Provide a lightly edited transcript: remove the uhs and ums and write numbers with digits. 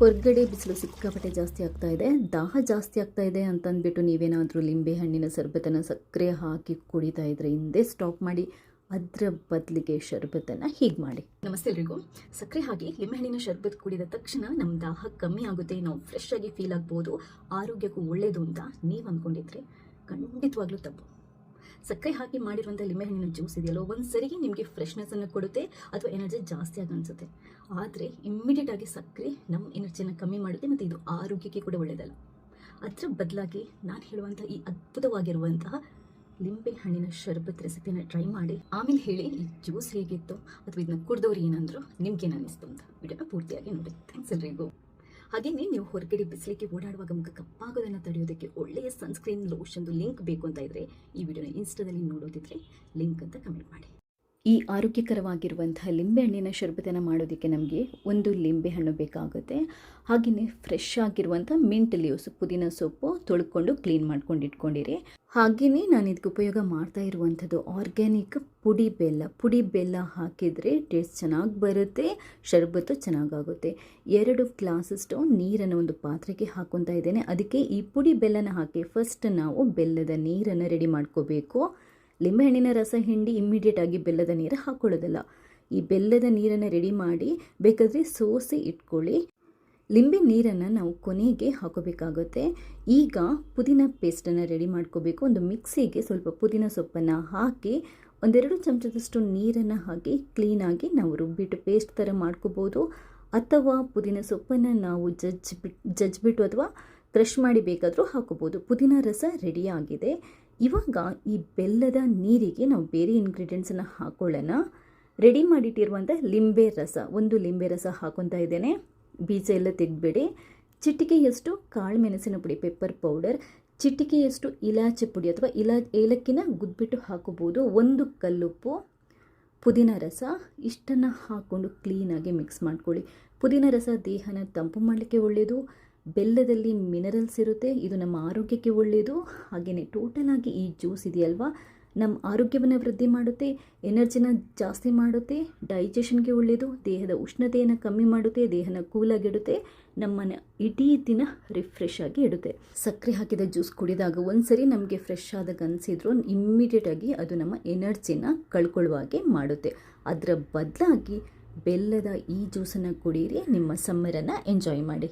ಹೊರಗಡೆ ಬಿಸಿಲು ಸಿಕ್ಕಾಪಟ್ಟೆ ಜಾಸ್ತಿ ಆಗ್ತಾ ಇದೆ, ದಾಹ ಜಾಸ್ತಿ ಆಗ್ತಾ ಇದೆ ಅಂತಂದ್ಬಿಟ್ಟು ನೀವೇನಾದರೂ ಲಿಂಬೆ ಹಣ್ಣಿನ ಶರ್ಬತ್ತನ್ನು ಸಕ್ಕರೆ ಹಾಕಿ ಕುಡಿತಾ ಇದ್ರೆ ಹಿಂದೆ ಸ್ಟಾಪ್ ಮಾಡಿ. ಅದರ ಬದಲಿಗೆ ಶರ್ಬತ್ತನ್ನು ಹೀಗೆ ಮಾಡಿ. ನಮಸ್ತೆ ಎಲ್ರಿಗೂ. ಸಕ್ಕರೆ ಹಾಕಿ ಲಿಂಬೆಹಣ್ಣಿನ ಶರ್ಬತ್ ಕುಡಿದ ತಕ್ಷಣ ನಮ್ಮ ದಾಹ ಕಮ್ಮಿ ಆಗುತ್ತೆ, ನಾವು ಫ್ರೆಶ್ ಆಗಿ ಫೀಲ್ ಆಗ್ಬೋದು, ಆರೋಗ್ಯಕ್ಕೂ ಒಳ್ಳೆಯದು ಅಂತ ನೀವು ಅಂದ್ಕೊಂಡಿದ್ರೆ ಖಂಡಿತವಾಗ್ಲೂ ತಪ್ಪು. ಸಕ್ಕರೆ ಹಾಕಿ ಮಾಡಿರುವಂಥ ಲಿಂಬೆಹಣ್ಣಿನ ಜ್ಯೂಸ್ ಇದೆಯಲ್ಲೋ ಒಂದು ಸರಿಗೆ ನಿಮಗೆ ಫ್ರೆಶ್ನೆಸ್ಸನ್ನು ಕೊಡುತ್ತೆ ಅಥವಾ ಎನರ್ಜಿ ಜಾಸ್ತಿಯಾಗಿ ಅನಿಸುತ್ತೆ. ಆದರೆ ಇಮ್ಮಿಡಿಯೇಟ್ ಆಗಿ ಸಕ್ಕರೆ ನಮ್ಮ ಎನರ್ಜಿಯನ್ನು ಕಮ್ಮಿ ಮಾಡುತ್ತೆ ಮತ್ತು ಇದು ಆರೋಗ್ಯಕ್ಕೆ ಕೂಡ ಒಳ್ಳೆಯದಲ್ಲ. ಅದರ ಬದಲಾಗಿ ನಾನು ಹೇಳುವಂಥ ಈ ಅದ್ಭುತವಾಗಿರುವಂತಹ ಲಿಂಬೆ ಹಣ್ಣಿನ ಶರ್ಬತ್ ರೆಸಿಪಿನ ಟ್ರೈ ಮಾಡಿ, ಆಮೇಲೆ ಹೇಳಿ ಈ ಜ್ಯೂಸ್ ಹೇಗಿತ್ತು ಅಥವಾ ಇದನ್ನ ಕುಡಿದವ್ರು ಏನಂದ್ರು, ನಿಮ್ಗೇನು ಅನ್ನಿಸ್ತು ಅಂತ ವಿಡಿಯೋನ ಪೂರ್ತಿಯಾಗಿ ನೋಡಿ. ಥ್ಯಾಂಕ್ಸ್ ಎಲ್ರಿಗೂ. ಹಾಗೆಯೇ ನೀವು ಹೊರಗಡೆ ಬಿಸಿಲಿಗೆ ಓಡಾಡುವಾಗ ಮುಖ ಕಪ್ಪಾಗೋದನ್ನು ತಡೆಯೋದಕ್ಕೆ ಒಳ್ಳೆಯ ಸನ್ಸ್ಕ್ರೀನ್ ಲೋಷನ್ದು ಲಿಂಕ್ ಬೇಕು ಅಂತ ಇದ್ದರೆ ಈ ವಿಡಿಯೋನ ಇನ್ಸ್ಟಾದಲ್ಲಿ ನೋಡೋದಿದ್ರೆ ಲಿಂಕ್ ಅಂತ ಕಮೆಂಟ್ ಮಾಡಿ. ಈ ಆರೋಗ್ಯಕರವಾಗಿರುವಂತಹ ಲಿಂಬೆಹಣ್ಣಿನ ಶರ್ಬತನ್ನು ಮಾಡೋದಕ್ಕೆ ನಮಗೆ ಒಂದು ಲಿಂಬೆಹಣ್ಣು ಬೇಕಾಗುತ್ತೆ. ಹಾಗೆಯೇ ಫ್ರೆಶ್ ಆಗಿರುವಂಥ ಮಿಂಟ್ ಲೀವ್ಸ್, ಪುದೀನ ಸೊಪ್ಪು ತೊಳ್ಕೊಂಡು ಕ್ಲೀನ್ ಮಾಡ್ಕೊಂಡು ಇಟ್ಕೊಂಡಿರಿ. ಹಾಗೆಯೇ ನಾನು ಇದಕ್ಕೆ ಉಪಯೋಗ ಮಾಡ್ತಾ ಇರುವಂಥದ್ದು ಆರ್ಗ್ಯಾನಿಕ್ ಪುಡಿ ಬೆಲ್ಲ ಹಾಕಿದರೆ ಟೇಸ್ಟ್ ಚೆನ್ನಾಗಿ ಬರುತ್ತೆ, ಶರ್ಬತ್ತು ಚೆನ್ನಾಗಾಗುತ್ತೆ. 2 ಗ್ಲಾಸಷ್ಟು ನೀರನ್ನು ಒಂದು ಪಾತ್ರೆಗೆ ಹಾಕ್ಕೊತಾ ಇದ್ದೇನೆ. ಅದಕ್ಕೆ ಈ ಪುಡಿ ಬೆಲ್ಲನ ಹಾಕಿ ಫಸ್ಟ್ ನಾವು ಬೆಲ್ಲದ ನೀರನ್ನು ರೆಡಿ ಮಾಡ್ಕೋಬೇಕು. ಲಿಂಬೆಹಣ್ಣಿನ ರಸ ಹಿಂಡಿ ಇಮ್ಮಿಡಿಯೇಟಾಗಿ ಬೆಲ್ಲದ ನೀರು ಹಾಕ್ಕೊಳ್ಳೋದಲ್ಲ. ಈ ಬೆಲ್ಲದ ನೀರನ್ನು ರೆಡಿ ಮಾಡಿ ಬೇಕಾದರೆ ಸೋಸಿ ಇಟ್ಕೊಳ್ಳಿ. ಲಿಂಬೆ ನೀರನ್ನು ನಾವು ಕೊನೆಗೆ ಹಾಕೋಬೇಕಾಗುತ್ತೆ. ಈಗ ಪುದೀನ ಪೇಸ್ಟನ್ನು ರೆಡಿ ಮಾಡ್ಕೋಬೇಕು. ಒಂದು ಮಿಕ್ಸಿಗೆ ಸ್ವಲ್ಪ ಪುದೀನ ಸೊಪ್ಪನ್ನು ಹಾಕಿ 1-2 ಚಮಚದಷ್ಟು ನೀರನ್ನು ಹಾಕಿ ನಾವು ರುಬ್ಬಿಟ್ಟು ಪೇಸ್ಟ್ ಥರ ಮಾಡ್ಕೋಬೋದು. ಅಥವಾ ಪುದೀನ ಸೊಪ್ಪನ್ನು ನಾವು ಜಜ್ಜಿಬಿಟ್ಟು ಅಥವಾ ಕ್ರಷ್ ಮಾಡಿ ಬೇಕಾದರೂ ಹಾಕೋಬೋದು. ಪುದೀನ ರಸ ರೆಡಿಯಾಗಿದೆ. ಇವಾಗ ಈ ಬೆಲ್ಲದ ನೀರಿಗೆ ನಾವು ಬೇರೆ ಇಂಗ್ರೀಡಿಯೆಂಟ್ಸನ್ನು ಹಾಕೊಳ್ಳೋಣ. ರೆಡಿ ಮಾಡಿಟ್ಟಿರುವಂಥ ಒಂದು ಲಿಂಬೆ ರಸ ಹಾಕೊತಾ ಇದ್ದೇನೆ. ಬೀಜ ಎಲ್ಲ ತೆಗೆದ್ಬೇಡಿ. ಚಿಟಿಕೆಯಷ್ಟು ಕಾಳು ಮೆಣಸಿನ ಪುಡಿ, ಪೆಪ್ಪರ್ ಪೌಡರ್, ಚಿಟಿಕೆಯಷ್ಟು ಇಲಾಚಿ ಪುಡಿ ಅಥವಾ ಏಲಕ್ಕಿನ ಗುದ್ಬಿಟ್ಟು ಹಾಕೋಬೋದು. 1 ಕಲ್ಲುಪ್ಪು, ಪುದೀನ ರಸ, ಇಷ್ಟನ್ನು ಹಾಕ್ಕೊಂಡು ಕ್ಲೀನಾಗಿ ಮಿಕ್ಸ್ ಮಾಡ್ಕೊಳ್ಳಿ. ಪುದೀನ ರಸ ದೇಹನ ತಂಪು ಮಾಡಲಿಕ್ಕೆ ಒಳ್ಳೆಯದು. ಬೆಲ್ಲದಲ್ಲಿ ಮಿನರಲ್ಸ್ ಇರುತ್ತೆ, ಇದು ನಮ್ಮ ಆರೋಗ್ಯಕ್ಕೆ ಒಳ್ಳೆಯದು. ಹಾಗೆಯೇ ಟೋಟಲಾಗಿ ಈ ಜ್ಯೂಸ್ ಇದೆಯಲ್ವಾ, ನಮ್ಮ ಆರೋಗ್ಯವನ್ನು ವೃದ್ಧಿ ಮಾಡುತ್ತೆ, ಎನರ್ಜಿನ ಜಾಸ್ತಿ ಮಾಡುತ್ತೆ, ಡೈಜೆಷನ್ಗೆ ಒಳ್ಳೆಯದು, ದೇಹದ ಉಷ್ಣತೆಯನ್ನು ಕಮ್ಮಿ ಮಾಡುತ್ತೆ, ದೇಹನ ಕೂಲಾಗಿಡುತ್ತೆ, ನಮ್ಮನ್ನು ಇಡೀ ದಿನ ರಿಫ್ರೆಶ್ ಆಗಿ ಇಡುತ್ತೆ. ಸಕ್ಕರೆ ಹಾಕಿದ ಜ್ಯೂಸ್ ಕುಡಿದಾಗ ಒಂದ್ಸರಿ ನಮಗೆ ಫ್ರೆಶ್ ಆದಾಗ ಅನಿಸಿದ್ರು ಇಮ್ಮಿಡಿಯೇಟಾಗಿ ಅದು ನಮ್ಮ ಎನರ್ಜಿನ ಕಳ್ಕೊಳ್ಳುವಾಗೆ ಮಾಡುತ್ತೆ. ಅದರ ಬದಲಾಗಿ ಬೆಲ್ಲದ ಈ ಜ್ಯೂಸನ್ನು ಕುಡೀರಿ, ನಿಮ್ಮ ಸಮ್ಮರನ್ನು ಎಂಜಾಯ್ ಮಾಡಿ.